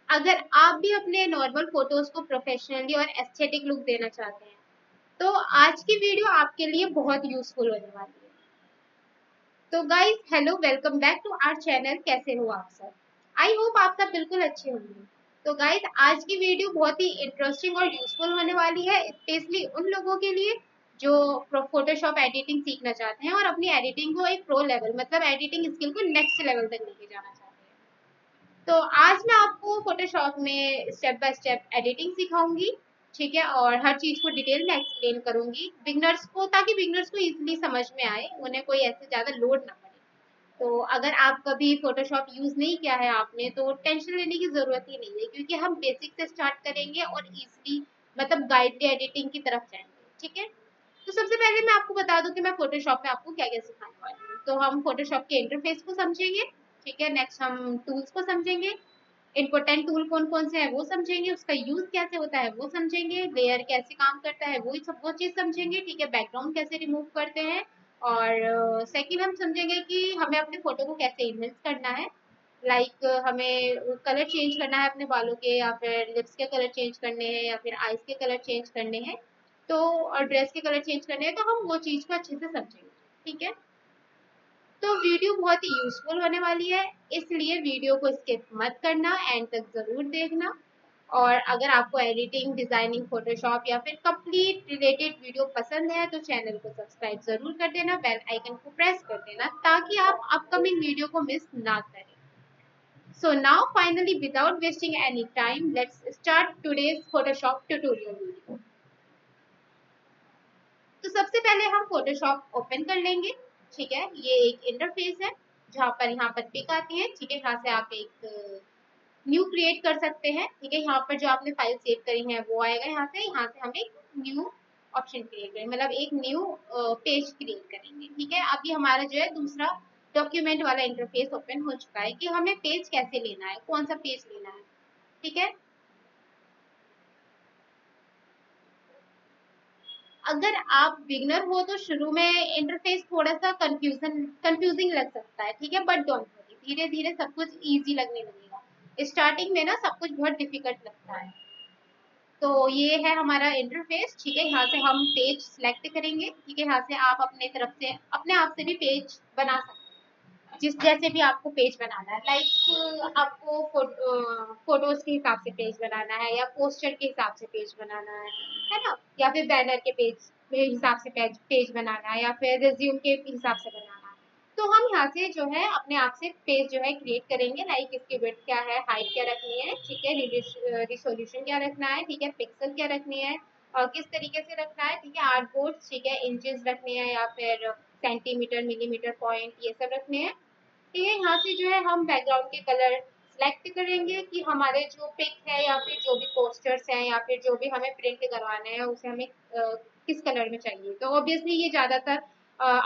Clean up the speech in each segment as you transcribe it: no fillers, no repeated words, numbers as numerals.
अगर आप भी अपने नॉर्मल फोटोज को प्रोफेशनली और एस्थेटिक लुक देना चाहते हैं तो आज की वीडियो आपके लिए बहुत यूजफुल होने वाली है। तो guys hello, welcome back to our channel. कैसे हो आप सब? आई होप आप सब बिल्कुल अच्छे होंगे। तो गाइस आज की वीडियो बहुत ही इंटरेस्टिंग और यूजफुल होने वाली है, स्पेशली उन लोगों के लिए जो फोटोशॉप एडिटिंग सीखना चाहते हैं और अपनी एडिटिंग को एक प्रो लेवल मतलब एडिटिंग स्किल को नेक्स्ट लेवल तक लेके जाना चाहते हैं। तो आज मैं आपको फोटोशॉप में स्टेप बाय स्टेप एडिटिंग सिखाऊंगी, ठीक है, और हर चीज को डिटेल में एक्सप्लेन करूंगी बिगनर्स को, ताकि बिगनर्स को इजीली समझ में आए, उन्हें कोई ऐसे ज्यादा लोड ना पड़े। तो अगर आप कभी फोटोशॉप यूज नहीं किया है आपने तो टेंशन लेने की जरूरत ही नहीं है, क्योंकि हम बेसिक से स्टार्ट करेंगे और इजीली मतलब गाइड एडिटिंग की तरफ जाएंगे, ठीक है। तो सबसे पहले मैं आपको बता दूं कि मैं फोटोशॉप में आपको क्या क्या सिखाने वाली हूँ। तो हम फोटोशॉप के इंटरफेस को समझेंगे, ठीक है। नेक्स्ट हम टूल्स को समझेंगे, इम्पोर्टेंट टूल कौन कौन से हैं वो समझेंगे, उसका यूज कैसे होता है वो समझेंगे, लेयर कैसे काम करता है वो चीज समझेंगे, ठीक है। बैकग्राउंड कैसे रिमूव करते हैं, और सेकंड हम समझेंगे कि हमें अपने फोटो को कैसे इन्हेंस करना है। लाइक हमें कलर चेंज करना है अपने बालों के, या फिर लिप्स के कलर चेंज करने हैं, या फिर आईज के कलर चेंज करने हैं, तो और ड्रेस के कलर चेंज करने हैं, तो हम वो चीज को अच्छे से समझेंगे, ठीक है। तो वीडियो बहुत ही यूजफुल होने वाली है, इसलिए वीडियो को स्किप मत करना, एंड तक जरूर देखना। और अगर आपको एडिटिंग, डिजाइनिंग, फोटोशॉप या फिर कंप्लीट रिलेटेड वीडियो पसंद है तो चैनल को सब्सक्राइब जरूर कर देना, बेल आइकन को प्रेस कर देना, ताकि आप अपकमिंग वीडियो को मिस ना करें। So now finally, without wasting any time, let's start today's Photoshop tutorial video. तो सबसे पहले हम फोटोशॉप ओपन कर लेंगे, ठीक है। ये एक इंटरफेस है जहाँ पर यहाँ पर पिक आती है, ठीक है। यहाँ से आप एक न्यू क्रिएट कर सकते हैं, ठीक है। यहाँ पर जो आपने फाइल सेव करी है वो आएगा, यहाँ से हम एक न्यू ऑप्शन क्रिएट करेंगे, मतलब एक न्यू पेज क्रिएट करेंगे, ठीक है। अभी हमारा जो है दूसरा डॉक्यूमेंट वाला इंटरफेस ओपन हो चुका है कि हमें पेज कैसे लेना है, कौन सा पेज लेना है, ठीक है। अगर आप बिगनर हो तो शुरू में इंटरफेस थोड़ा सा कंफ्यूजिंग लग सकता है, ठीक है, बट डोंट वरी, धीरे धीरे सब कुछ इजी लगने लगेगा। स्टार्टिंग में ना सब कुछ बहुत डिफिकल्ट लगता है। तो ये है हमारा इंटरफेस, ठीक है। यहाँ से हम पेज सिलेक्ट करेंगे, ठीक है। यहाँ से आप अपने तरफ से अपने आप से भी पेज बना सकते हैं, जिस जैसे भी आपको पेज बनाना है। लाइक आपको फोटोज के हिसाब से पेज बनाना है, या पोस्टर के हिसाब से पेज बनाना है ना, या फिर बैनर के पेज के हिसाब से पेज बनाना है, या फिर रिज्यूम के हिसाब से बनाना है। तो हम यहाँ से जो है अपने आप से पेज जो है क्रिएट करेंगे। लाइक इसकी विड्थ क्या है, हाइट क्या रखनी है, ठीक है, रिसोल्यूशन क्या रखना है, ठीक है, पिक्सल क्या रखनी है, और किस तरीके से रखना है, ठीक है, आर्टबोर्ड, ठीक है, इंचेस रखने हैं या फिर सेंटीमीटर, मिलीमीटर, पॉइंट, ये सब रखने हैं, ठीक है। यहाँ से जो है हम बैकग्राउंड के कलर सेलेक्ट करेंगे कि हमारे जो पिक है या फिर जो भी पोस्टर्स हैं या फिर जो भी हमें प्रिंट करवाना है उसे हमें किस कलर में चाहिए। तो ऑब्वियसली ये ज्यादातर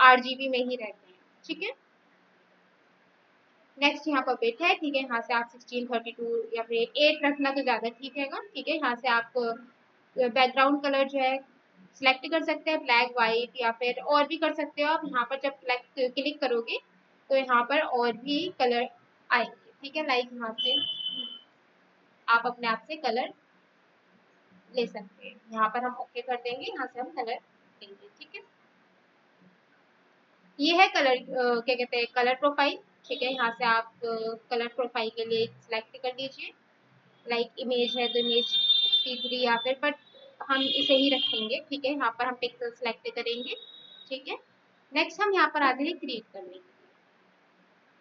RGB में ही रहते हैं, ठीक है। नेक्स्ट यहाँ पर वेट है, ठीक है। यहाँ से आप 16, 32 या फिर 8 रखना तो ज्यादा ठीक है, ठीक है। यहाँ से आप बैकग्राउंड कलर जो है सिलेक्ट कर सकते हैं, ब्लैक, वाइट, या फिर और भी कर सकते हो आप। यहाँ पर जब क्लिक करोगे तो यहाँ पर और भी कलर आएंगे, ठीक है। लाइक यहाँ से आप अपने आप से कलर ले सकते हैं। यहाँ पर हम ओके कर देंगे, यहाँ से हम कलर देंगे, ठीक है। ये है कलर क्या कहते हैं, कलर प्रोफाइल, ठीक है। यहाँ से आप कलर प्रोफाइल के लिए सिलेक्ट कर दीजिए। लाइक इमेज है तो इमेज P3 या फिर, बट हम इसे ही रखेंगे, ठीक है। यहाँ पर हम पिक्सल सेलेक्ट करेंगे, ठीक है। नेक्स्ट हम यहाँ पर आते हैं क्रिएट करने के लिए।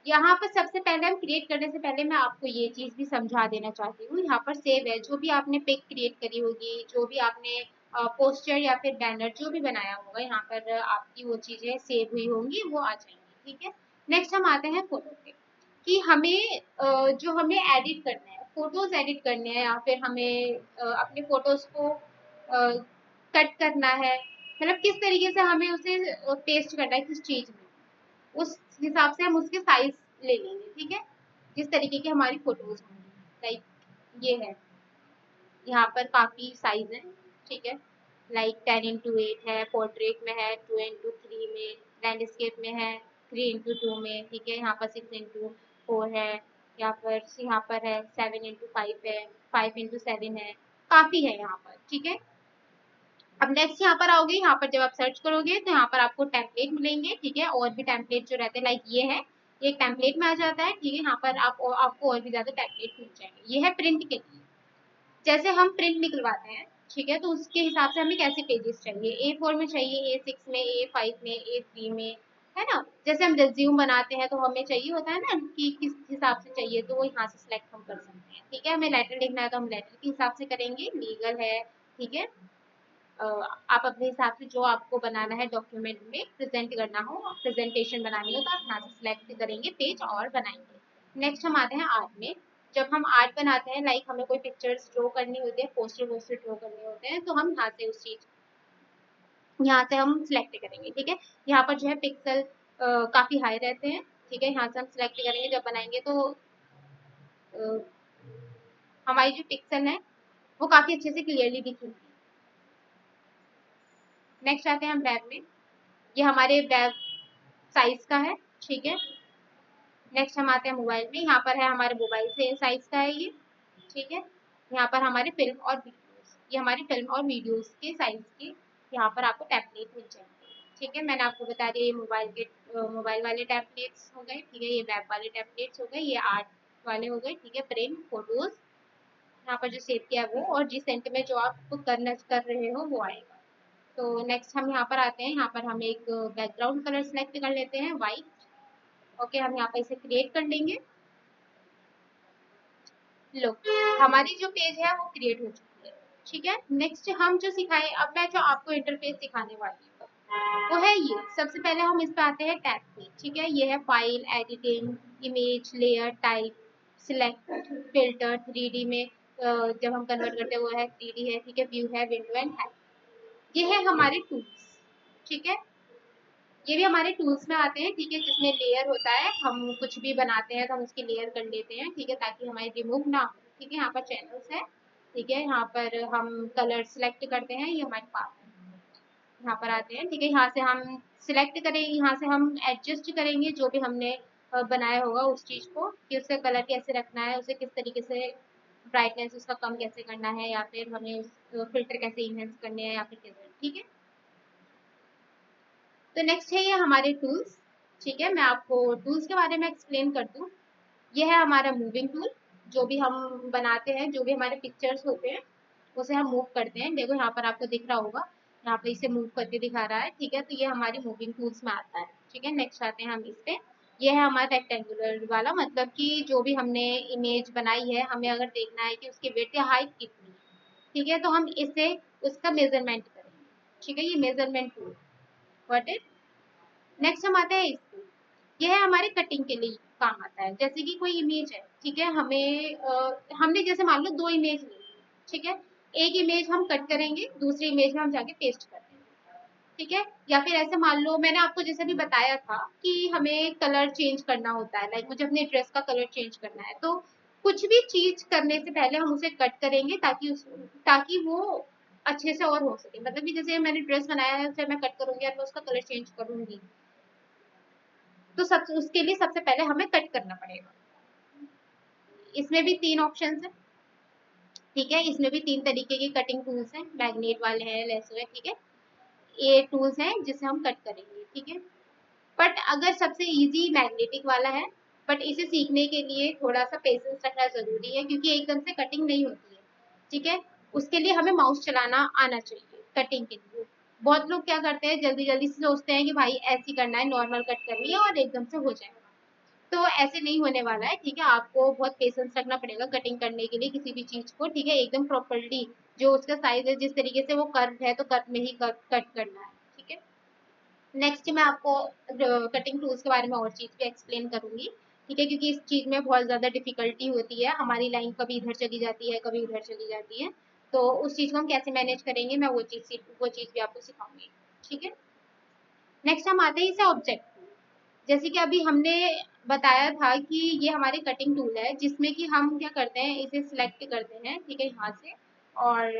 यहाँ पर सबसे पहले हम क्रिएट करने से पहले मैं आपको ये चीज भी समझा देना चाहती हूँ। यहाँ पर सेव है, जो भी आपने पिक क्रिएट करी होगी, जो भी आपने पोस्टर या फिर बैनर जो भी बनाया होगा, यहाँ पर आपकी वो चीजें सेव हुई होंगी, वो आ जाएंगी, ठीक है। नेक्स्ट हम आते हैं फोटो पे, कि हमें जो हमें एडिट करना है, फोटोज एडिट करने हैं, या फिर हमें अपने फोटोज को कट करना है, मतलब किस तरीके से हमें उसे पेस्ट करना है किस चीज में, उस हिसाब से हम उसके साइज ले लेंगे, ठीक है। जिस तरीके की हमारी फोटोज होंगी, लाइक ये है, यहाँ पर काफी साइज है, ठीक है। लाइक 10x8 है, पोर्ट्रेट में है, 2x3 में, लैंडस्केप में है, 3x2 में, ठीक है। यहाँ पर 6x4 है, यहाँ पर है 7x5 है, 5x7 है, काफी है यहाँ पर, ठीक है। अब नेक्स्ट यहाँ पर आओगे, यहाँ पर जब आप सर्च करोगे तो यहाँ पर आपको टेम्पलेट मिलेंगे, ठीक है। और भी टेम्पलेट जो रहते हैं लाइक ये है, ये एक टेम्पलेट में आ जाता है, ठीक है। यहाँ पर आपको और भी ज्यादा टेम्पलेट मिल जाएंगे। ये है प्रिंट के लिए, जैसे हम प्रिंट निकलवाते हैं, ठीक है, तो उसके हिसाब से हमें कैसे पेजेस चाहिए, A4 में चाहिए, A6 में, A5 में, A3 में, है ना। जैसे हम रिज्यूम बनाते हैं तो हमें चाहिए होता है ना कि किस हिसाब से चाहिए, तो वो यहाँ से सिलेक्ट हम कर सकते हैं, ठीक है। हमें लेटर लिखना है तो हम लेटर के हिसाब से करेंगे, लीगल है, ठीक है। आप अपने हिसाब से जो आपको बनाना है डॉक्यूमेंट में प्रेजेंट करना हो, प्रेजेंटेशन बनानी हो, तो आप यहाँ से सिलेक्ट करेंगे पेज और बनाएंगे। नेक्स्ट हम आते हैं आर्ट में। जब हम आर्ट बनाते हैं, लाइक हमें कोई पिक्चर्स ड्रॉ करनी होती है, पोस्टर वोस्टर ड्रॉ करने होते हैं, तो हम यहाँ से उस चीज यहाँ से हम सिलेक्ट करेंगे, ठीक है। यहाँ पर जो है पिक्सल काफी हाई रहते हैं, ठीक है। यहाँ से हम सिलेक्ट करेंगे, जब बनाएंगे तो हमारी जो पिक्सल है वो काफी अच्छे से क्लियरली दिखेगी। नेक्स्ट आते हैं हम वेब में। ये हमारे वेब साइज का है, ठीक है। नेक्स्ट हम आते हैं मोबाइल में। यहाँ पर है हमारे मोबाइल से साइज का है ये, ठीक है। यहाँ पर हमारे फिल्म और वीडियोस, ये हमारी फिल्म और वीडियोस के साइज के यहाँ पर आपको टेम्पलेट मिल जाएंगे, ठीक है। मैंने आपको बता दिया, ये मोबाइल वाले टेम्पलेट्स हो गए, ठीक है। ये वेब वाले टेम्पलेट्स हो गए, ये आर्ट वाले हो गए, ठीक है। प्रिंट फोटोज यहाँ पर जो सेव किया है वो, और जिस सेंट में जो आप कर रहे हो वो आएगा। तो नेक्स्ट हम यहाँ पर आते हैं, यहाँ पर हम एक बैकग्राउंड कलर सेलेक्ट कर लेते हैं, व्हाइट। ओके, हम यहाँ पर इसे क्रिएट कर लेंगे। लो, हमारी जो पेज है वो क्रिएट हो चुकी है, ठीक है। नेक्स्ट हम जो सिखाए, अब मैं जो आपको इंटरफेस सिखाने वाली हूँ वो है ये। सबसे पहले हम इस पे आते हैं टैब पे, ठीक है। ये है file, editing, image, layer, type, select, filter, 3D में जब हम कन्वर्ट करते हैं वो है 3D है, ठीक है। व्यू है, विंडो एंड है, ये है हमारे टूल्स, ठीक है। ये भी हमारे टूल्स में आते हैं, ठीक है। जिसमें लेयर होता है, हम कुछ भी बनाते हैं तो हम उसकी लेयर कर लेते हैं, ठीक है, ताकि हमारी रिमूव ना हो, ठीक है। यहाँ पर चैनल्स है, ठीक है। यहाँ पर हम कलर सिलेक्ट करते हैं, ये हमारे पास है। यहाँ पर आते हैं, ठीक है। यहाँ से हम सिलेक्ट करेंगे, यहाँ से हम एडजस्ट करेंगे जो भी हमने बनाया होगा उस चीज को, कि उसका कलर कैसे रखना है, उसे किस तरीके से ब्राइटनेस उसका कम कैसे करना है, या फिर हमें फिल्टर कैसे इनहेंस करने हैं, या फिर कैसे, ठीक है। तो नेक्स्ट है ये हमारे टूल्स, ठीक है। मैं आपको टूल्स के बारे में एक्सप्लेन कर दूं। ये है हमारा मूविंग टूल, जो भी हम बनाते हैं, जो भी हमारे पिक्चर्स होते हैं उसे हम मूव करते हैं। देखो यहाँ पर आपको दिख रहा होगा, यहाँ पे इसे मूव करके दिखा रहा है, ठीक है। तो ये हमारी मूविंग टूल्स में आता है, ठीक है। नेक्स्ट आते हैं हम इस पे। ये है हमारा रेक्टेंगुलर वाला, मतलब कि जो भी हमने इमेज बनाई है, हमें अगर देखना है कि उसकी विड्थ या हाइट कितनी है, ठीक है, तो हम इसे उसका मेजरमेंट करेंगे, ठीक है। ये measurement tool, what is. Next हम आते हैं इस पे। ये है हमारे कटिंग के लिए काम आता है। जैसे कि कोई इमेज है, ठीक है, हमने जैसे मान लो दो इमेज ली, ठीक है। एक इमेज हम कट करेंगे, दूसरी इमेज में हम जाके पेस्ट कर देंगे, ठीक है। या फिर ऐसे मान लो, मैंने आपको जैसे भी बताया था कि हमें कलर चेंज करना होता है, लाइक मुझे अपने ड्रेस का कलर चेंज करना है, तो कुछ भी चीज करने से पहले हम उसे कट करेंगे, ताकि वो अच्छे से और हो सके। मतलब कि जैसे मैंने ड्रेस बनाया है, फिर मैं कट करूंगी और मैं उसका कलर चेंज करूंगी, तो सब उसके लिए सबसे पहले हमें कट करना पड़ेगा। इसमें भी तीन ऑप्शन है, ठीक है। इसमें भी तीन तरीके के कटिंग टूल्स हैं, मैग्नेट वाले हैं, लेसो है, ठीक है। ये टूल्स हैं जिससे हम कट करेंगे, ठीक है। बट अगर सबसे इजी मैग्नेटिक वाला है, बट इसे सीखने के लिए थोड़ा सा पेशेंस रखना जरूरी है, क्योंकि एकदम से कटिंग नहीं होती है, ठीक है। उसके लिए हमें माउस चलाना आना चाहिए कटिंग के लिए। बहुत लोग क्या करते हैं, जल्दी जल्दी से सोचते हैं कि भाई ऐसे करना है, नॉर्मल कट करनी है और एकदम से हो जाएगा, तो ऐसे नहीं होने वाला है, ठीक है। आपको बहुत पेशेंस रखना पड़ेगा कटिंग करने के लिए किसी भी चीज को, ठीक है। एकदम प्रॉपरली जो उसका साइज है, जिस तरीके से वो कर्व है, तो कर्व में ही कट करना है, ठीक है। नेक्स्ट मैं आपको कटिंग टूल्स के बारे में और चीज भी एक्सप्लेन करूंगी, ठीक है, क्योंकि इस चीज में बहुत ज्यादा डिफिकल्टी होती है, हमारी लाइन कभी इधर चली जाती है, कभी उधर चली जाती है, तो उस चीज को हम कैसे मैनेज करेंगे, मैं वो चीज भी आपको सिखाऊंगी, ठीक है। नेक्स्ट हम आते हैं इसे ऑब्जेक्ट, जैसे कि अभी हमने बताया था कि ये हमारे कटिंग टूल है, जिसमें कि हम क्या करते हैं, इसे सिलेक्ट करते हैं, ठीक है, यहाँ से, और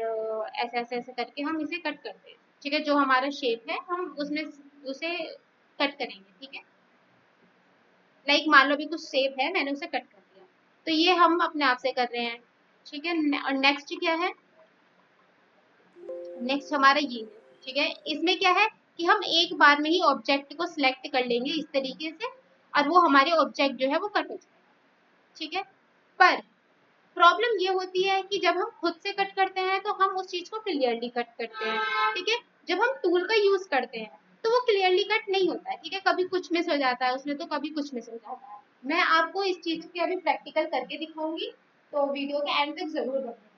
ऐसे ऐसे ऐसे करके हम इसे कट करते हैं, ठीक है। जो हमारा शेप है हम उसमें उसे कट करेंगे, ठीक है। लाइक मान लो अभी कुछ शेप है, मैंने उसे कट कर दिया, तो ये हम अपने आप से कर रहे हैं, ठीक है। और नेक्स्ट क्या है, नेक्स्ट हमारा ये है, ठीक है। इसमें क्या है कि हम एक बार में ही ऑब्जेक्ट को सिलेक्ट कर लेंगे इस तरीके से, और वो हमारे ऑब्जेक्ट जो है वो कट हो जाएगा, ठीक है। पर प्रॉब्लम ये होती है कि जब हम खुद से कट करते हैं तो हम उस चीज को क्लियरली कट करते हैं, ठीक है। जब हम टूल का यूज करते हैं तो वो क्लियरली कट नहीं होता है, ठीक है। कभी कुछ मिस हो जाता है उसमें, तो कभी कुछ मिस हो जाता है। मैं आपको इस चीज के अभी प्रैक्टिकल करके दिखाऊंगी, तो वीडियो के एंड तक जरूर बने।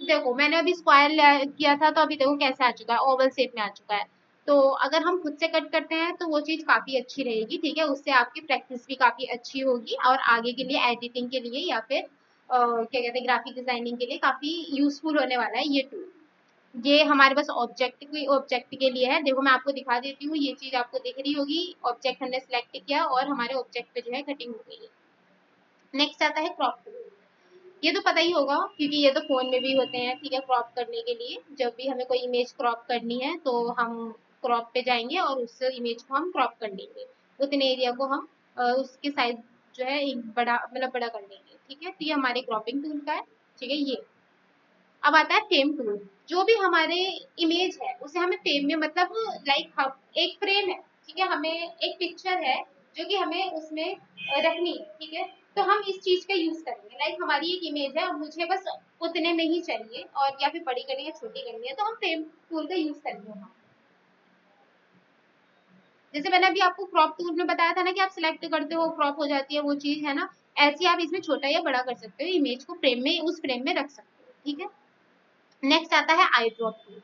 देखो मैंने अभी स्क्वायर किया था, तो अभी देखो कैसे आ चुका है, ओवल शेप में आ चुका है। तो अगर हम खुद से कट करते हैं तो वो चीज काफी अच्छी रहेगी, ठीक है। उससे आपकी प्रैक्टिस भी काफी अच्छी होगी, और आगे के लिए एडिटिंग के लिए या फिर क्या कहते हैं ग्राफिक डिजाइनिंग के लिए काफी यूजफुल होने वाला है ये टूल। ये हमारे पास ऑब्जेक्ट के लिए है। देखो मैं आपको दिखा देती हूँ, ये चीज आपको दिख रही होगी, ऑब्जेक्ट हमने सेलेक्ट किया और हमारे ऑब्जेक्ट पे जो है कटिंग हो गई है। नेक्स्ट आता है क्रॉप टूल। ये तो पता ही होगा क्योंकि ये तो फोन में भी होते हैं, ठीक है। क्रॉप करने के लिए जब भी हमें कोई इमेज क्रॉप करनी है तो हम क्रॉप पे जाएंगे और उस इमेज को हम क्रॉप कर लेंगे, उतने एरिया को हम उसके साइज जो है एक बड़ा मतलब बड़ा कर लेंगे, ठीक है। तो ये हमारे क्रॉपिंग टूल का है, ठीक है। ये अब आता है फ्रेम टूल। जो भी हमारे इमेज है उसे हमें फ्रेम में मतलब लाइक हम एक फ्रेम है, ठीक है। हमें एक पिक्चर है जो कि हमें उसमें रखनी है, ठीक है। तो हम इस चीज का यूज करेंगे, लाइक हमारी एक इमेज है और मुझे बस उतने में ही चाहिए, और या फिर बड़ी करनी है छोटी करनी है, तो हम फ्रेम टूल का यूज करेंगे वहाँ। जैसे मैंने अभी आपको क्रॉप टूल में बताया था ना कि आप सिलेक्ट करते हो क्रॉप हो जाती है वो चीज, है ना। ऐसे आप इसमें छोटा या बड़ा कर सकते हो, इमेज को फ्रेम में उस फ्रेम में रख सकते हो, ठीक है। नेक्स्ट आता है आई ड्रॉप टूल।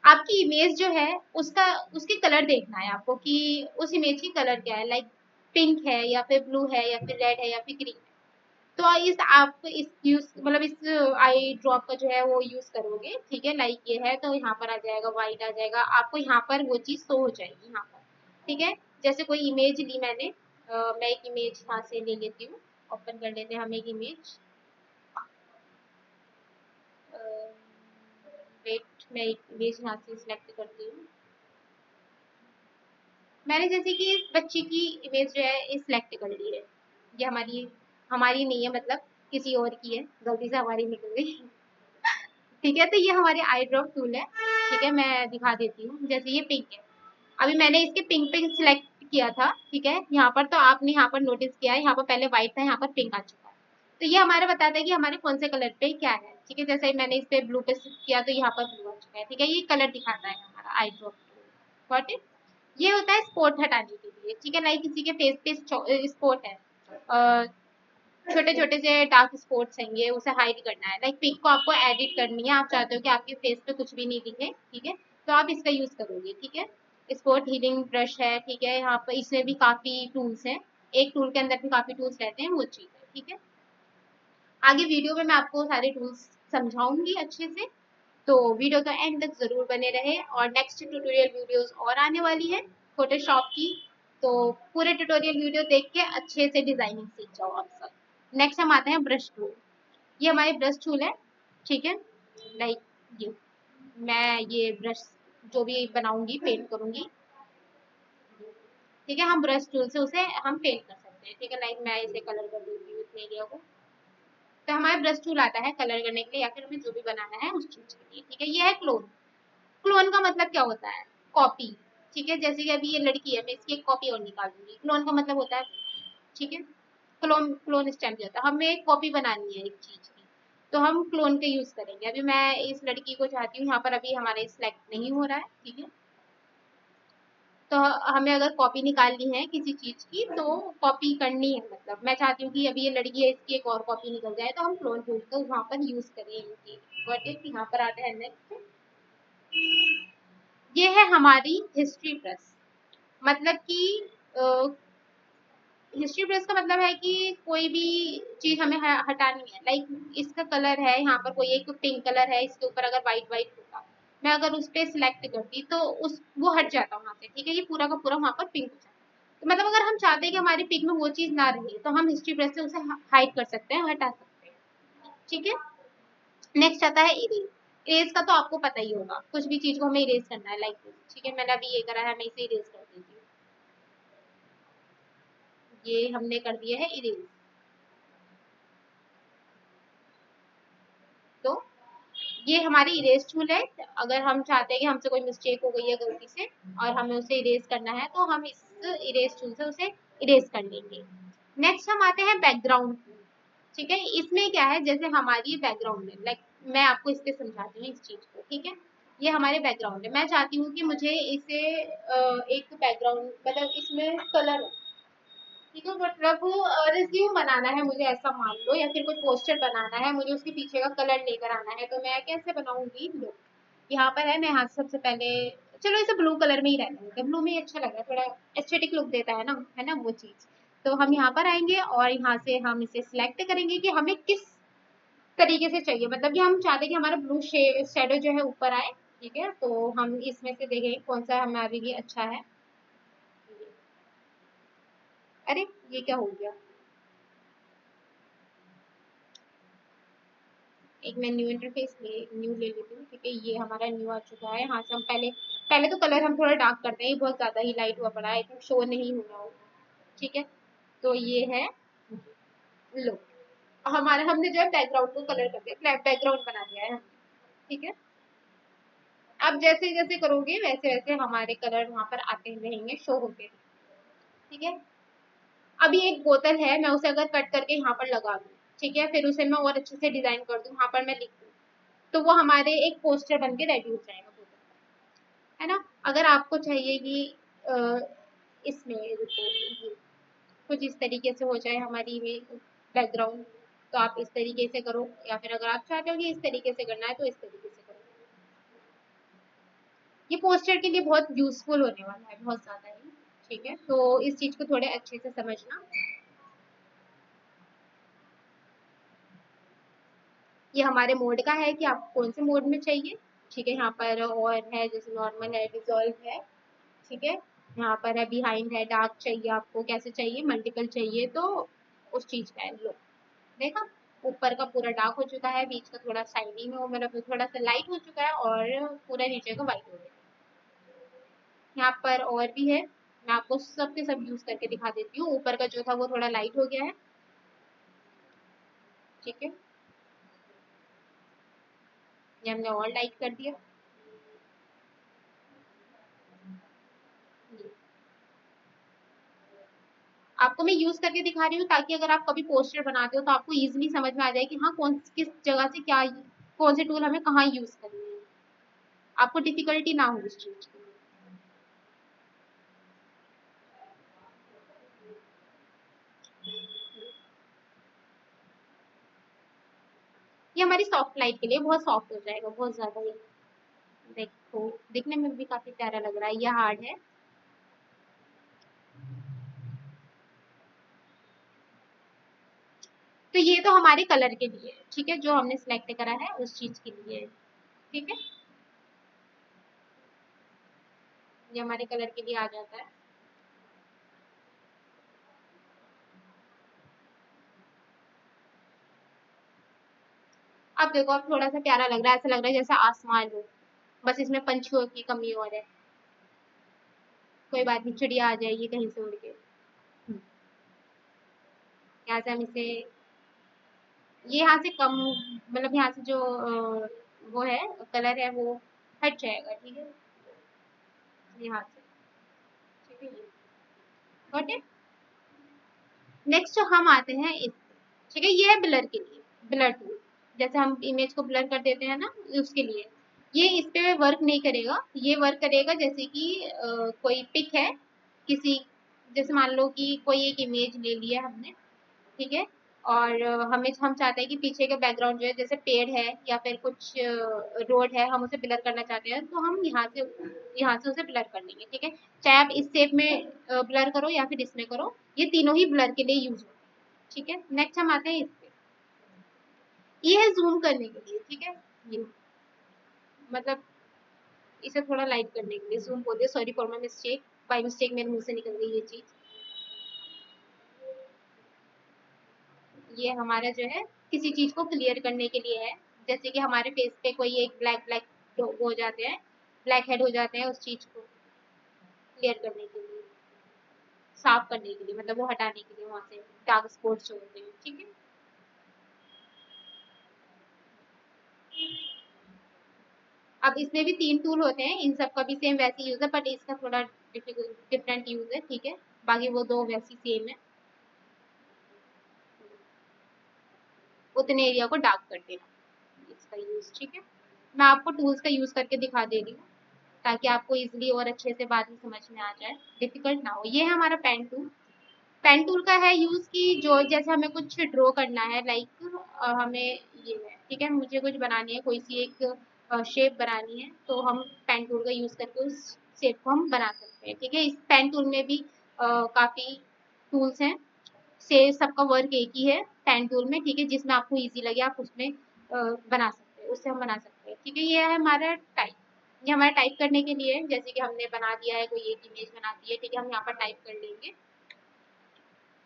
आपकी इमेज जो है उसका उसके कलर देखना है आपको कि उस इमेज की कलर क्या है, लाइक पिंक है या फिर ब्लू है या फिर रेड है या फिर ग्रीन है। तो इस आप इस यूज मतलब इस आई ड्रॉप का जो है वो यूज करोगे, ठीक है। लाइक ये है तो यहाँ पर आ जाएगा, व्हाइट आ जाएगा, आपको यहाँ पर वो चीज शो हो जाएगी यहाँ पर, ठीक है। जैसे कोई इमेज ली मैंने, मैं एक इमेज यहाँ से ले लेती हूँ, ओपन कर लेते हैं हम एक इमेज। वेट, मैं एक इमेज यहाँ से सिलेक्ट करती हूँ। मैंने जैसे कि इस बच्ची की इमेज जो है सिलेक्ट कर ली है, ये हमारी हमारी नहीं है, मतलब किसी और की है, गलती से हमारी निकल गई ठीक है। तो ये हमारे आई ड्रॉप टूल है, ठीक है। मैं दिखा देती हूँ, जैसे ये पिंक है, अभी मैंने इसके पिंक पे सिलेक्ट किया था, ठीक है। यहाँ पर तो आपने यहाँ पर नोटिस किया है, यहाँ पर पहले व्हाइट था, यहाँ पर पिंक आ चुका है। तो ये हमारे बताता है कि हमारे कौन से कलर पे क्या है, ठीक है। जैसे मैंने इस पे ब्लू पे किया तो यहाँ पर ब्लू आ चुका है, ठीक है। ये कलर दिखाता है हमारा आई ड्रॉप टूल, गॉट इट। ये होता है स्पॉट हटाने के लिए, ठीक है। लाइक किसी के फेस पे स्पॉट है, छोटे छोटे से डार्क स्पॉट्स हैं, ये उसे हाइड करना है। लाइक पिक को आपको एडिट करनी है, आप चाहते हो कि आपके फेस पे कुछ भी नहीं दिखे, ठीक है। तो आप इसका यूज करोगे, ठीक है। स्पॉट हीलिंग ब्रश है, ठीक है। यहाँ पर इसमें भी काफी टूल्स हैं, एक टूल के अंदर भी काफी टूल्स रहते हैं, वो चीज है, ठीक है। आगे वीडियो में मैं आपको सारे टूल्स समझाऊंगी अच्छे से, तो वीडियो का एंड तक जरूर बने रहे। और नेक्स्ट ट्यूटोरियल वीडियोस और आने वाली है फोटोशॉप की, तो पूरे ट्यूटोरियल वीडियो देख के अच्छे से डिजाइनिंग सीख जाओ आप सब। नेक्स्ट हम आते हैं ब्रश टूल। ये हमारे ब्रश टूल है, ठीक है। लाइक ये मैं ये ब्रश जो भी बनाऊंगी पेंट करूंगी, ठीक है। हम ब्रश टूल से उसे हम पेंट कर सकते हैं, ठीक है। लाइक मैं इसे कलर कर देती हूँ इस एरिया को। तो हमारे ब्रश टूल आता है कलर करने के लिए या फिर हमें जो भी बनाना है उस चीज के लिए, ठीक है। ये है क्लोन। क्लोन का मतलब क्या होता है, कॉपी, ठीक है। जैसे कि अभी ये लड़की है, मैं इसकी एक कॉपी और निकाल दूंगी, क्लोन का मतलब होता है, ठीक है। क्लोन क्लोन स्टैम्प होता है, हमें एक कॉपी बनानी है एक चीज की, तो हम क्लोन का यूज करेंगे। अभी मैं इस लड़की को चाहती हूँ, यहाँ पर अभी हमारे सिलेक्ट नहीं हो रहा है, ठीक है। तो हमें अगर कॉपी निकालनी है किसी चीज की तो कॉपी करनी है, मतलब मैं चाहती हूँ कि अभी ये लड़की है इसकी एक और कॉपी निकल जाए, तो हम क्लोन टूल का वहाँ पर यूज करेंगे। बट यहाँ पर आता है नेक्स्ट, ये है हमारी हिस्ट्री प्रेस। मतलब कि हिस्ट्री प्रेस का मतलब है कि कोई भी चीज हमें हटानी है। लाइक इसका कलर है, यहाँ पर कोई एक पिंक कलर है, इसके ऊपर अगर व्हाइट व्हाइट होता, मैं अगर उस पर सिलेक्ट करती तो उस वो हट जाता वहां से, ठीक है। ये पूरा का पूरा वहां पर पिंक हो जाता। तो मतलब अगर हम चाहते हैं कि हमारी पिक में वो चीज ना रहे, तो हम हिस्ट्री प्रेस से उसे हाइड कर सकते हैं, हटा सकते हैं, ठीक है। नेक्स्ट आता है इरेज। इरेज का तो आपको पता ही होगा, कुछ भी चीज को हमें इरेज करना है, लाइक ठीक है। मैंने अभी ये करा है, मैं इसे इरेज कर देती हूँ, ये हमने कर दिया है इरेज। ये हमारी इरेज टूल है। अगर हम चाहते हैं कि हमसे कोई मिस्टेक हो गई है गलती से और हमें उसे इरेज करना है तो हम इस इरेज टूल से उसे इरेज कर लेंगे। नेक्स्ट हम आते हैं बैकग्राउंड। ठीक है, इसमें क्या है, जैसे हमारी बैकग्राउंड है, लाइक मैं आपको इस पे समझाती हूँ इस चीज को। ठीक है, ये हमारे बैकग्राउंड है। मैं चाहती हूँ कि मुझे इसे एक बैकग्राउंड मतलब इसमें कलर, ठीक है, मतलब रिज्यूम बनाना है मुझे, ऐसा मान लो, या फिर कोई पोस्टर बनाना है मुझे, उसके पीछे का कलर लेकर आना है। तो मैं कैसे बनाऊंगी? लो, यहाँ पर है। मैं यहाँ से सबसे पहले, चलो इसे ब्लू कलर में ही रहने देते हैं, ब्लू में ही अच्छा लग रहा है, थोड़ा एस्थेटिक लुक देता है ना वो चीज। तो हम यहाँ पर आएंगे और यहाँ से हम इसे सिलेक्ट करेंगे कि हमें किस तरीके से चाहिए, मतलब कि हम चाहते हैं कि हमारा ब्लू शेडो जो है ऊपर आए। ठीक है, तो हम इसमें से देखेंगे कौन सा हमारे लिए अच्छा है। अरे ये क्या हो गया? एक मैं न्यू इंटरफेस न्यू ले लेती हूँ। ठीक है, ये हमारा न्यू आ चुका है। यहाँ से हम पहले पहले तो कलर हम थोड़ा डार्क करते हैं, ये बहुत ज्यादा ही लाइट हुआ पड़ा है, आई थिंक शो नहीं हो रहा होगा। ठीक है, तो ये है, लो, हमारे हमने जो है बैकग्राउंड को कलर कर दिया, बैकग्राउंड बना दिया है हमने। ठीक है, अब जैसे जैसे करोगे वैसे वैसे हमारे कलर वहां पर आते रहेंगे, शो होते रहेंगे। ठीक है, अभी एक बोतल है, मैं उसे अगर कट करके यहाँ पर लगा दूँ, ठीक है, फिर उसे मैं और अच्छे से डिजाइन कर दूँ, वहां पर मैं लिख दूँ, तो वो हमारे एक पोस्टर बन के रेडी हो जाएगा बोतल का, है ना। अगर आपको चाहिए कि अ, इसमें रुको, कुछ इस तरीके से हो जाए हमारी बैकग्राउंड, तो आप इस तरीके से करो, या फिर अगर आप चाहते हो कि इस तरीके से करना है तो इस तरीके से करो। ये पोस्टर के लिए बहुत यूजफुल होने वाला है, बहुत ज्यादा ही। ठीक है, तो इस चीज को थोड़े अच्छे से समझना। ये हमारे मोड का है कि आप कौन से मोड में चाहिए। ठीक है, यहाँ पर और है, जैसे नॉर्मल है, डिजॉल्व है। ठीक है, यहाँ पर है बिहाइंड है, डार्क चाहिए आपको, कैसे चाहिए, मल्टीपल चाहिए, तो उस चीज का है। लो, देखा, ऊपर का पूरा डार्क हो चुका है, बीच का थोड़ा शाइनी में मतलब थोड़ा सा लाइट हो चुका है, और पूरा नीचे का व्हाइट हो गया। यहाँ पर और भी है, मैं आपको सब के सब यूज करके दिखा देती हूँ। ऊपर का जो था वो थोड़ा लाइट हो गया है। ठीक है, ये हमने और लाइट कर दिया। आपको मैं यूज करके दिखा रही हूँ ताकि अगर आप कभी पोस्टर बनाते हो तो आपको इजीली समझ में आ जाए कि हाँ कौन किस जगह से क्या, कौन से टूल हमें कहाँ यूज करनी है, आपको डिफिकल्टी ना हो इस चीज की। ये हमारी सॉफ्ट लाइट के लिए बहुत सॉफ्ट हो जाएगा, बहुत ज्यादा ही। देखो, दिखने में भी काफी प्यारा लग रहा है, ये हार्ड है। तो ये तो हमारे कलर के लिए है, ठीक है, जो हमने सिलेक्ट करा है उस चीज के लिए है। ठीक है, ये हमारे कलर के लिए आ जाता है। अब देखो, अब थोड़ा सा प्यारा लग रहा है, ऐसा लग रहा है जैसे आसमान हो, बस इसमें पंछियों की कमी और है। कोई बात नहीं, चिड़िया आ जाएगी कहीं से उड़ के। यहाँ से हम इसे, ये यहाँ से कम, मतलब यहाँ से जो वो है, कलर है वो हट जाएगा। ठीक है, यहाँ से, ठीक है, गॉट इट। नेक्स्ट हम आते हैं इस, ठीक है, ये है ब्लर के लिए, ब्लर टूल। जैसे हम इमेज को ब्लर कर देते हैं ना, उसके लिए ये इस पे वर्क नहीं करेगा। ये वर्क करेगा जैसे कि कोई पिक है किसी, जैसे मान लो कि कोई एक इमेज ले लिया हमने, ठीक है, और हमें हम चाहते हैं कि पीछे का बैकग्राउंड जो है, जैसे पेड़ है या फिर कुछ रोड है, हम उसे ब्लर करना चाहते हैं, तो हम यहाँ से उसे ब्लर कर लेंगे। ठीक है, चाहे आप इस शेप में ब्लर करो या फिर इसमें करो, ये तीनों ही ब्लर के लिए यूज होते हैं। ठीक है, नेक्स्ट हम आते हैं इस पे, ये है जूम करने के लिए। ठीक है, ये मतलब इसे थोड़ा लाइट करने के लिए जूम बोलते हैं, sorry for my mistake, by mistake मेरे मुंह से निकल गई ये चीज। ये हमारा जो है किसी चीज को क्लियर करने के लिए है, जैसे कि हमारे फेस पे कोई एक ब्लैक ब्लैक हो जाते हैं, ब्लैक हेड हो जाते हैं, उस चीज को क्लियर करने के लिए, साफ करने के लिए, मतलब वो हटाने के लिए वहां से डार्क स्पॉट्स जो होते हैं। ठीक है, अब इसमें भी 3 टूल होते हैं, इन सब का भी सेम वैसे यूज है, बट इसका थोड़ा डिफरेंट यूज है, ठीक है। बाकी वो दो वैसी सेम है। उतने एरिया को डार्क कर देना इसका यूज, ठीक है। मैं आपको टूल्स का यूज करके दिखा दे रही हूँ ताकि आपको इजीली और अच्छे से बाद में समझ में आ जाए, डिफिकल्ट ना हो। ये है हमारा पेन टूल। पेन टूल का है यूज की जो जैसे हमें कुछ ड्रॉ करना है, लाइक हमें ये है, ठीक है, मुझे कुछ बनानी है, कोई सी एक शेप बनानी है, तो हम पेन टूल का यूज करके उस शेप को हम बना सकते हैं, ठीक है। इस पेन टूल में भी काफी टूल्स हैं, से सबका वर्क एक ही है पेन टूल में, ठीक है। जिसमें आपको इजी लगे आप उसमें बना सकते हैं, उससे हम बना सकते हैं, ठीक है। ये है हमारा टाइप, ये हमारा टाइप करने के लिए है। जैसे कि हमने बना दिया है, कोई एक इमेज बना दी है, ठीक है, हम यहाँ पर टाइप कर लेंगे,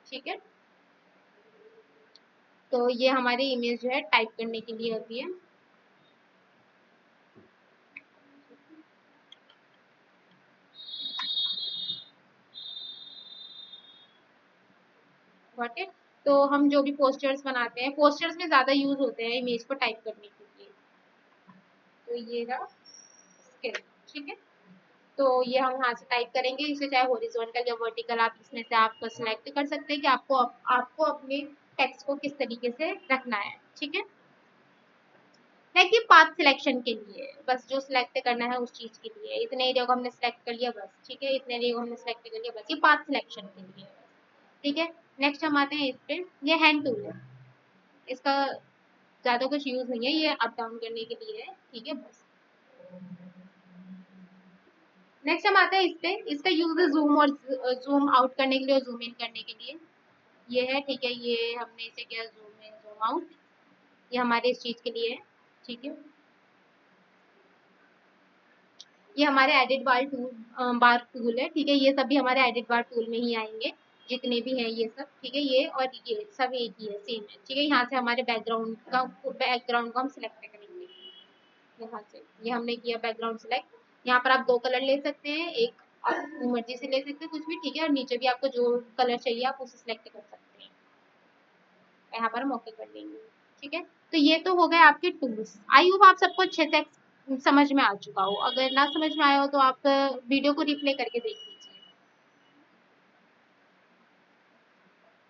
ठीक है। तो ये हमारी इमेज जो है टाइप करने के लिए होती है। Got it. तो हम जो भी पोस्टर्स बनाते हैं, पोस्टर्स में ज्यादा यूज होते हैं इमेज को टाइप करने के लिए। तो ये रहा स्केल, ठीक है। तो ये हम यहाँ से टाइप करेंगे, इसे चाहे हॉरिजॉन्टल या वर्टिकल आप इसमें से आप सिलेक्ट कर सकते हैं कि आपको अपने टेक्स्ट को किस तरीके से रखना है, ठीक है। लाइक ये पाथ सिलेक्शन के लिए बस, जो सिलेक्ट करना है उस चीज के लिए, इतने एरिया को हमने सिलेक्ट कर लिया बस, ठीक है, इतने एरिया को हमने सिलेक्ट कर लिया बस, ये पाथ सिलेक्शन के लिए है, ठीक है। नेक्स्ट हम आते हैं इस पे, ये हैंड टूल है, इसका ज्यादा कुछ यूज नहीं है, ये अप डाउन करने के लिए है, ठीक है बस। नेक्स्ट हम आते हैं इस पे, इसका यूज है जूम और जूम आउट करने के लिए और जूम इन करने के लिए, ये है, ठीक है। ये हमने इसे किया जूम इन जूम आउट, ये हमारे इस चीज के लिए है, ठीक है। ये हमारे एडिट बार टूल है, ठीक है। ये सब भी हमारे एडिट बार टूल में ही आएंगे, जितने भी हैं ये सब, ठीक है। ये और ये सब एक ही है, सेम है, ठीक है। यहाँ से हमारे बैकग्राउंड को हम सिलेक्ट करेंगे, यहाँ से ये हमने किया बैकग्राउंड सिलेक्ट। यहाँ पर आप 2 कलर ले सकते हैं, एक अपनी मर्जी से ले सकते हैं कुछ भी, ठीक है। और नीचे भी आपको जो कलर चाहिए आप उसे सिलेक्ट कर सकते हैं, यहाँ पर हम ओके कर लेंगे, ठीक है। तो ये तो हो गए आपके टूल्स। आई होप आप सबको अच्छे से समझ में आ चुका हो, अगर ना समझ में आया हो तो आप वीडियो को रिप्ले करके देख लीजिए।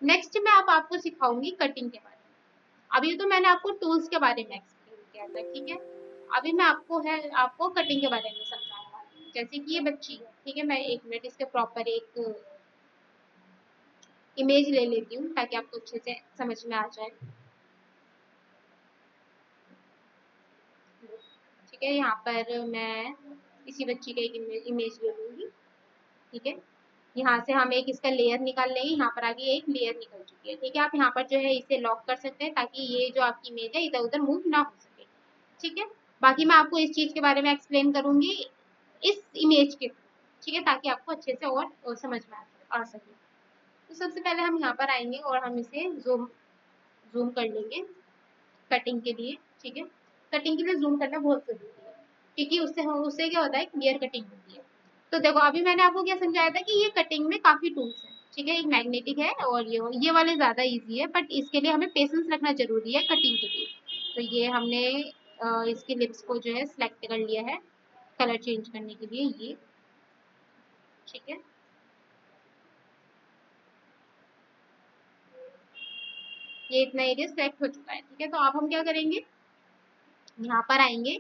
नेक्स्ट मैं अब आपको सिखाऊंगी कटिंग के बारे में। अभी तो मैंने आपको टूल्स के बारे में एक्सप्लेन किया था, ठीक है। अभी मैं आपको कटिंग के बारे में समझाने वाली हूँ। जैसे कि ये बच्ची है, ठीक है, मैं 1 मिनट इसके प्रॉपर एक इमेज ले लेती हूँ ताकि आपको अच्छे से समझ में आ जाए, ठीक है। यहाँ पर मैं इसी बच्ची का एक इमेज ले लूंगी, ठीक है। यहाँ से हम एक इसका लेयर निकाल लेंगे, यहाँ पर आगे एक लेयर निकल चुकी है, ठीक है। आप यहाँ पर जो है इसे लॉक कर सकते हैं ताकि ये जो आपकी इमेज है इधर उधर मूव ना हो सके, ठीक है। बाकी मैं आपको इस चीज के बारे में एक्सप्लेन करूंगी इस इमेज के थ्रू, ठीक है, ताकि आपको अच्छे से और समझ में आ सके। तो सबसे पहले हम यहाँ पर आएंगे और हम इसे जूम जूम कर लेंगे कटिंग के लिए, ठीक है। कटिंग के लिए जूम करना बहुत जरूरी है, क्योंकि उससे क्या होता है, क्लियर कटिंग होती है। तो देखो अभी मैंने आपको क्या समझाया था कि ये कटिंग में काफी टूल्स हैं, ठीक है। एक मैग्नेटिक है और ये वाले ज्यादा इजी है, बट इसके लिए हमें पेशेंस रखना जरूरी है कटिंग के लिए। तो ये हमने इसकी लिप्स को जो है सिलेक्ट कर लिया है कलर चेंज करने के लिए, ये ठीक है। ये इतना एरिया सिलेक्ट हो चुका है, ठीक है। तो अब हम क्या करेंगे, यहाँ पर आएंगे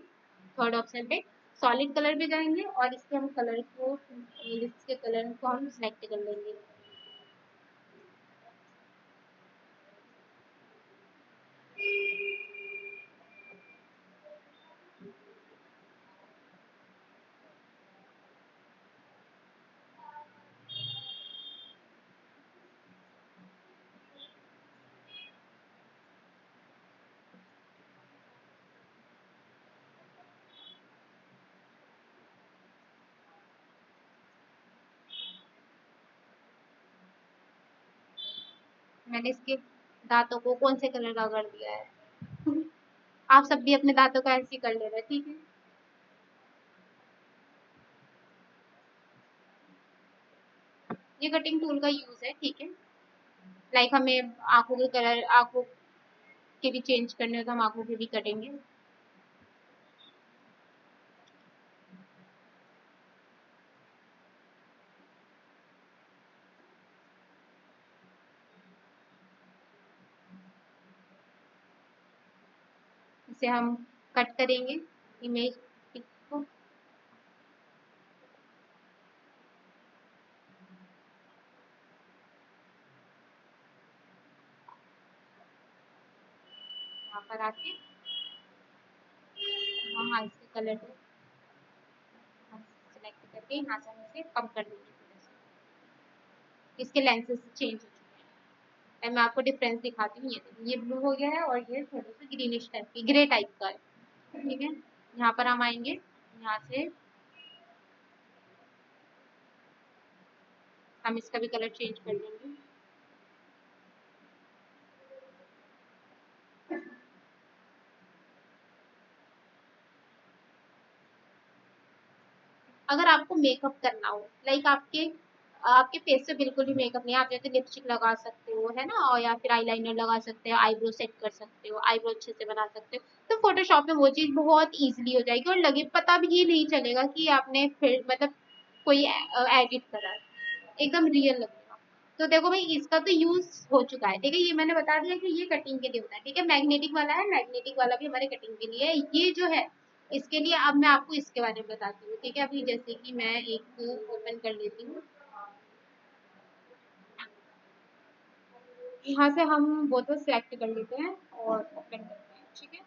थर्ड ऑप्शन पे, सॉलिड कलर पे जाएंगे और इसके हम कलर को, लिप्स के कलर को हम सिलेक्ट कर लेंगे। मैंने इसके दांतों को कौन से कलर का कर दिया है आप सब भी अपने दांतों का ऐसे ही कर ले रहे हैं, ठीक है। ये कटिंग टूल का यूज है, ठीक है। लाइक हमें आंखों के कलर, आंखों के भी चेंज करने हो तो हम आंखों के भी करेंगे। से हम कट करेंगे इमेज को। यहाँ पर आके हम इसके कलर को सिलेक्ट करके यहाँ से हम इसे कम कर देंगे थोड़ा सा। इसके लेंसेज चेंज हो चुके हैं। मैं आपको डिफरेंस दिखाती हूँ। ये ब्लू हो गया है और ये थोड़ा सा ग्रीनिश टाइप की ग्रे टाइप का है। ठीक है, यहाँ पर हम आएंगे, यहाँ से हम इसका भी कलर चेंज कर देंगे। अगर आपको मेकअप करना हो, लाइक आपके आपके फेस पे बिल्कुल भी मेकअप नहीं है, आप जैसे लिपस्टिक लगा सकते हो, है ना, और या फिर आईलाइनर लगा सकते हो, आईब्रो सेट कर सकते हो, आईब्रो अच्छे से बना सकते हो, तो फोटोशॉप में वो चीज बहुत इजीली हो जाएगी और लगे पता भी ये नहीं चलेगा कि आपने फिर मतलब कोई एडिट करा है, एकदम रियल लगेगा। तो देखो भाई, इसका तो यूज हो चुका है। ठीक है, ये मैंने बता दिया कि ये कटिंग के लिए होता है। ठीक है, मैग्नेटिक वाला है, मैग्नेटिक वाला भी हमारे कटिंग के लिए है। ये जो है इसके लिए, अब मैं आपको इसके बारे में बताती हूँ। ठीक है, अभी जैसे कि मैं एक ओपन कर लेती हूँ, यहाँ से हम बोतल सेलेक्ट कर लेते हैं और ओपन करते हैं। ठीक है,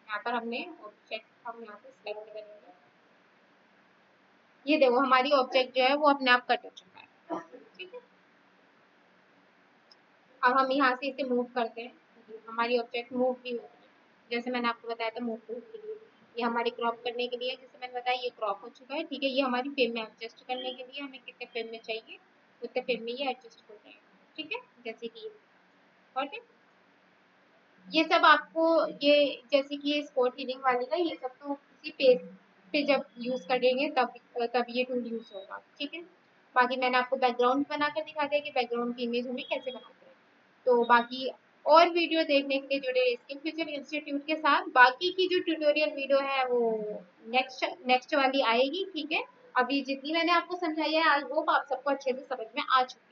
यहाँ पर हमने ऑब्जेक्ट हम यहाँ से सिलेक्ट करेंगे। ये देखो हमारी ऑब्जेक्ट जो है वो अपने आप कट हो चुका है। ठीक है, अब हम यहाँ से इसे मूव करते हैं, हमारी ऑब्जेक्ट मूव भी होती है। जैसे मैंने आपको बताया था मूव टूल के लिए, ये हमारी क्रॉप करने के लिए, जैसे मैंने बताया ये क्रॉप हो चुका है। ठीक है, ये हमारी फ्रेम में एडजस्ट करने के लिए, हमें कितने फ्रेम में चाहिए उतने फ्रेम में ये एडजस्ट हो जाएगा। ठीक है, जैसे कि और ये सब आपको, ये जैसे कि ये स्पॉट हीलिंग वाली है, ये सब तो किसी पेज पे जब यूज करेंगे तब ये टूल यूज होगा। ठीक है, बाकी मैंने आपको बैकग्राउंड बनाकर दिखा दिया कि बैकग्राउंड की इमेज हमें कैसे बनाते हैं। तो बाकी और वीडियो देखने के लिए जुड़े रहिए स्किल फ्यूचर इंस्टीट्यूट के साथ। बाकी की जो ट्यूटोरियल वीडियो है वो नेक्स्ट नेक्स्ट वाली आएगी। ठीक है, अभी जितनी मैंने आपको समझाई है, आई होप आप सबको अच्छे से समझ में आ चुकी है।